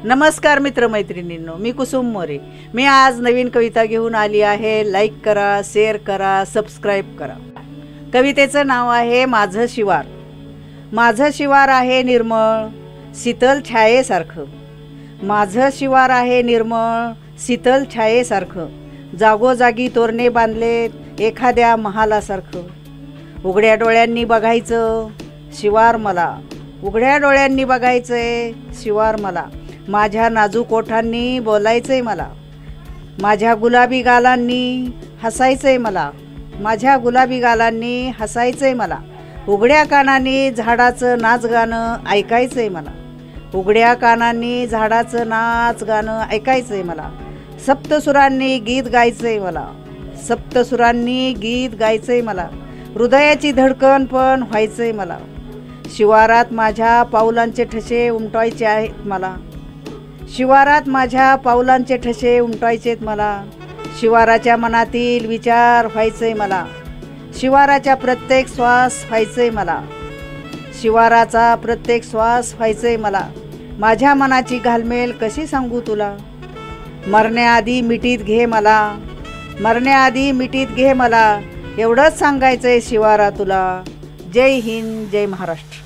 नमस्कार मित्रमैत्रिणींनो, मी कुसुम मोरे। मी आज नवीन कविता घेऊन आली आहे। लाईक करा, शेअर करा, सबस्क्राईब करा। कवितेचं नाव आहे माझं शिवार। माझं शिवार आहे निर्मळ शीतल छायेसारखं। माझं शिवार आहे निर्मळ शीतल छायेसारखं। जागोजागी तोरणे बांधलेत एखाद्या महालासारखं। उघड्या डोळ्यांनी बघायचं शिवार मला, उघड्या डोळ्यांनी बघायचंय शिवार मला। माझ्या नाजूक ओठांनी बोलायचंय मला, माझ्या गुलाबी गालांनी हसायचंय मला, माझ्या गुलाबी गालांनी हसायचंय मला। उघड्या कानांनी झाडाचं नाच गाणं ऐकायचंय मला, उघड्या कानांनी झाडाचं नाच गाणं ऐकायचंय मला। सप्तसुरांनी गीत गायचंय मला, सप्तसुरांनी गीत गायचंय मला। हृदयाची धडकन पण व्हायचंय मला। शिवारात माझ्या पावलांचे ठसे उमटवायचे आहेत मला, शिवारात माझ्या पावलांचे ठसे उमटवायचेत मला। शिवाराच्या मनातील विचार व्हायचंय मला, शिवाराच्या प्रत्येक श्वास व्हायचंय मला, शिवाराचा प्रत्येक श्वास व्हायचंय मला। माझ्या मनाची घालमेल कशी सांगू तुला, मरण्याआधी मिठीत घे मला, मरण्याआधी मिठीत घे मला। एवढंच सांगायचंय शिवारा तुला। जय हिंद, जय महाराष्ट्र।